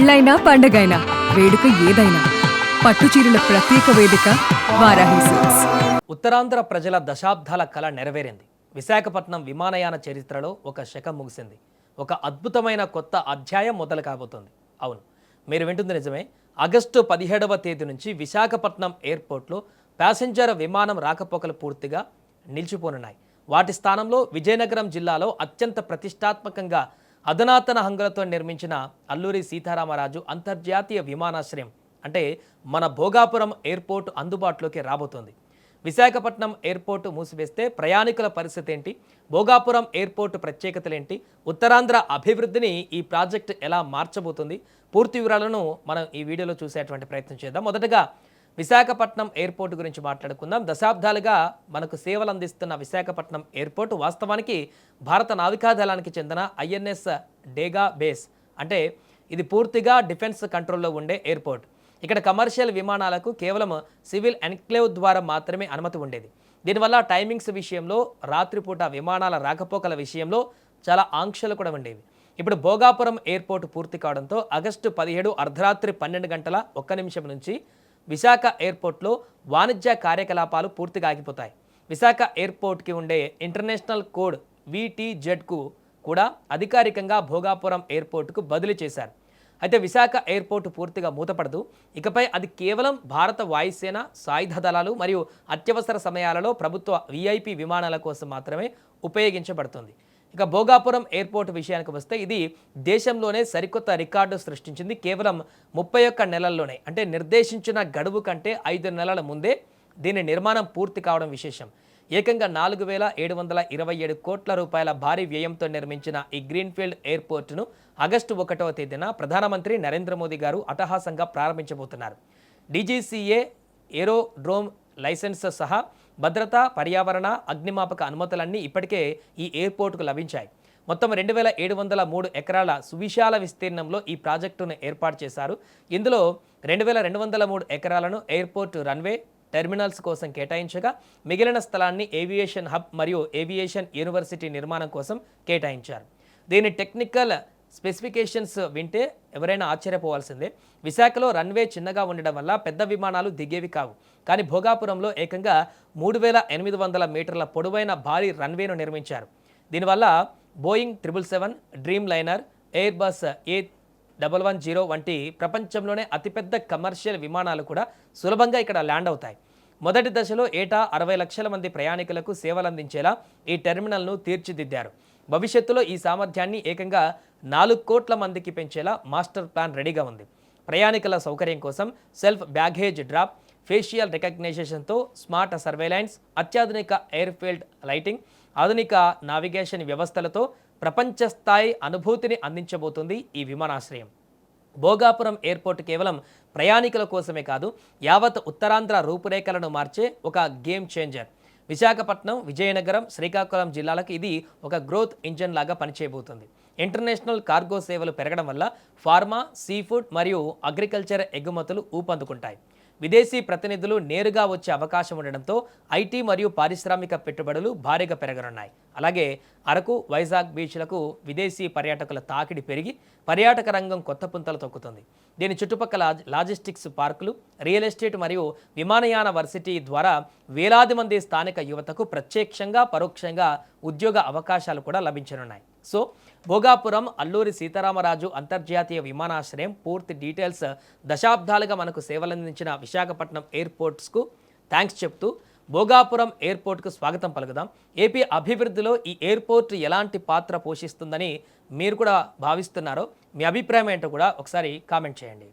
పెళ్ళైనా పండగైనా వేడుక ఏదైనా పట్టుచీరల ప్రత్యేక వేదిక వారాహి సిల్క్స్. ఉత్తరాంధ్ర ప్రజల దశాబ్దాల కళ నెరవేరింది. విశాఖపట్నం విమానయాన చరిత్రలో ఒక శకం ముగిసింది. ఒక అద్భుతమైన కొత్త అధ్యాయం మొదలు కాబోతోంది. అవును, మీరు వింటుంది నిజమే. ఆగస్టు 17వ తేదీ నుంచి విశాఖపట్నం ఎయిర్పోర్ట్లో ప్యాసింజర్ విమానం రాకపోకలు పూర్తిగా నిలిచిపోనున్నాయి. వాటి స్థానంలో విజయనగరం జిల్లాలో అత్యంత ప్రతిష్టాత్మకంగా అధునాతన హంగులతో నిర్మించిన అల్లూరి సీతారామరాజు అంతర్జాతీయ విమానాశ్రయం అంటే మన భోగాపురం ఎయిర్పోర్ట్ అందుబాటులోకి రాబోతోంది. విశాఖపట్నం ఎయిర్పోర్టు మూసివేస్తే ప్రయాణికుల పరిస్థితి ఏంటి, భోగాపురం ఎయిర్పోర్టు ప్రత్యేకతలేంటి, ఉత్తరాంధ్ర అభివృద్ధిని ఈ ప్రాజెక్టు ఎలా మార్చబోతుంది, పూర్తి వివరాలను మనం ఈ వీడియోలో చూసేటువంటి ప్రయత్నం చేద్దాం. మొదటగా విశాఖపట్నం ఎయిర్పోర్టు గురించి మాట్లాడుకుందాం. దశాబ్దాలుగా మనకు సేవలు అందిస్తున్న విశాఖపట్నం ఎయిర్పోర్టు వాస్తవానికి భారత నావికాదళానికి చెందిన ఐఎన్ఎస్ డేగా బేస్. అంటే ఇది పూర్తిగా డిఫెన్స్ కంట్రోల్లో ఉండే ఎయిర్పోర్ట్. ఇక్కడ కమర్షియల్ విమానాలకు కేవలం సివిల్ ఎన్క్లేవ్ ద్వారా మాత్రమే అనుమతి ఉండేది. దీనివల్ల టైమింగ్స్ విషయంలో, రాత్రిపూట విమానాల రాకపోకల విషయంలో చాలా ఆంక్షలు కూడా ఉండేవి. ఇప్పుడు భోగాపురం ఎయిర్పోర్ట్ పూర్తి కావడంతో ఆగస్టు 17 అర్ధరాత్రి 12 గంటల 1 నిమిషం నుంచి విశాఖ ఎయిర్పోర్ట్లో వాణిజ్య కార్యకలాపాలు పూర్తిగా ఆగిపోతాయి. విశాఖ ఎయిర్పోర్ట్కి ఉండే ఇంటర్నేషనల్ కోడ్ VTZకు కూడా అధికారికంగా భోగాపురం ఎయిర్పోర్టుకు బదిలీ చేశారు. అయితే విశాఖ ఎయిర్పోర్టు పూర్తిగా మూతపడదు. ఇకపై అది కేవలం భారత వాయుసేన, సాయుధ దళాలు మరియు అత్యవసర సమయాలలో ప్రభుత్వ VIP విమానాల కోసం మాత్రమే ఉపయోగించబడుతుంది. ఇక భోగాపురం ఎయిర్పోర్ట్ విషయానికి వస్తే ఇది దేశంలోనే సరికొత్త రికార్డు సృష్టించింది. కేవలం 31 నెలల్లోనే, అంటే నిర్దేశించిన గడువు కంటే 5 నెలల ముందే దీని నిర్మాణం పూర్తి కావడం విశేషం. ఏకంగా 4,727 కోట్ల రూపాయల భారీ వ్యయంతో నిర్మించిన ఈ గ్రీన్ఫీల్డ్ ఎయిర్పోర్టును ఆగస్టు 1వ తేదీన ప్రధానమంత్రి నరేంద్ర మోదీ గారు అట్టహాసంగా ప్రారంభించబోతున్నారు. DGCA ఏరోడ్రోమ్ లైసెన్స్ సహా భద్రత, పర్యావరణ, అగ్నిమాపక అనుమతులన్నీ ఇప్పటికే ఈ ఎయిర్పోర్టుకు లభించాయి. మొత్తం 2,703 ఎకరాల సువిశాల విస్తీర్ణంలో ఈ ప్రాజెక్టును ఏర్పాటు చేశారు. ఇందులో 2,203 ఎకరాలను ఎయిర్పోర్ట్ రన్వే, టెర్మినల్స్ కోసం కేటాయించగా మిగిలిన స్థలాన్ని ఏవియేషన్ హబ్ మరియు ఏవియేషన్ యూనివర్సిటీ నిర్మాణం కోసం కేటాయించారు. దీని టెక్నికల్ స్పెసిఫికేషన్స్ వింటే ఎవరైనా ఆశ్చర్యపోవాల్సిందే. విశాఖలో రన్వే చిన్నగా ఉండడం వల్ల పెద్ద విమానాలు దిగేవి కావు. కానీ భోగాపురంలో ఏకంగా 3,800 మీటర్ల పొడవైన భారీ రన్వేను నిర్మించారు. దీనివల్ల Boeing 777, dream liner, air bus A110 వంటి ప్రపంచంలోనే అతిపెద్ద కమర్షియల్ విమానాలు కూడా సులభంగా ఇక్కడ ల్యాండ్ అవుతాయి. మొదటి దశలో ఏటా 60 లక్షల మంది ప్రయాణికులకు సేవలందించేలా ఈ టెర్మినల్ను తీర్చిదిద్దారు. భవిష్యత్తులో ఈ సామర్థ్యాన్ని ఏకంగా 4 కోట్ల మందికి పెంచేలా మాస్టర్ ప్లాన్ రెడీగా ఉంది. ప్రయాణికుల సౌకర్యం కోసం సెల్ఫ్ బ్యాగేజ్ డ్రాప్, ఫేషియల్ రికగ్నిషన్తో స్మార్ట్ సర్వేలెన్స్, అత్యాధునిక ఎయిర్ఫీల్డ్ లైటింగ్, ఆధునిక నావిగేషన్ వ్యవస్థలతో ప్రపంచ స్థాయి అనుభూతిని అందించబోతుంది ఈ విమానాశ్రయం. భోగాపురం ఎయిర్పోర్ట్ కేవలం ప్రయాణికుల కోసమే కాదు, యావత్ ఉత్తరాంధ్ర రూపురేఖలను మార్చే ఒక గేమ్ చేంజర్. విశాఖపట్నం, విజయనగరం, శ్రీకాకుళం జిల్లాలకు ఇది ఒక గ్రోత్ ఇంజన్ లాగా పనిచేయబోతుంది. ఇంటర్నేషనల్ కార్గో సేవలు పెరగడం వల్ల ఫార్మా, సీఫుడ్ మరియు అగ్రికల్చర్ ఎగుమతులు ఊపందుకుంటాయి. విదేశీ ప్రతినిధులు నేరుగా వచ్చే అవకాశం ఉండడంతో IT మరియు పారిశ్రామిక పెట్టుబడులు భారీగా పెరగనున్నాయి. అలాగే అరకు, వైజాగ్ బీచ్లకు విదేశీ పర్యాటకుల తాకిడి పెరిగి పర్యాటక రంగం కొత్త పుంతలు తొక్కుతుంది. దీని చుట్టుపక్కల లాజిస్టిక్స్ పార్కులు, రియల్ ఎస్టేట్ మరియు విమానయాన వర్సిటీ ద్వారా వేలాది మంది స్థానిక యువతకు ప్రత్యక్షంగా, పరోక్షంగా ఉద్యోగ అవకాశాలు కూడా లభించనున్నాయి. సో భోగాపురం అల్లూరి సీతారామరాజు అంతర్జాతీయ విమానాశ్రయం పూర్తి డీటెయిల్స్ దశాబ్దాలుగా మనకు సేవలందించిన విశాఖపట్నం ఎయిర్పోర్ట్స్కు థ్యాంక్స్ చెప్తూ భోగాపురం ఎయిర్పోర్ట్కు స్వాగతం పలుకుదాం. ఏపీ అభివృద్ధిలో ఈ ఎయిర్పోర్ట్ ఎలాంటి పాత్ర పోషిస్తుందని మీరు కూడా భావిస్తున్నారో, మీ అభిప్రాయం ఏంటో కూడా ఒకసారి కామెంట్ చేయండి.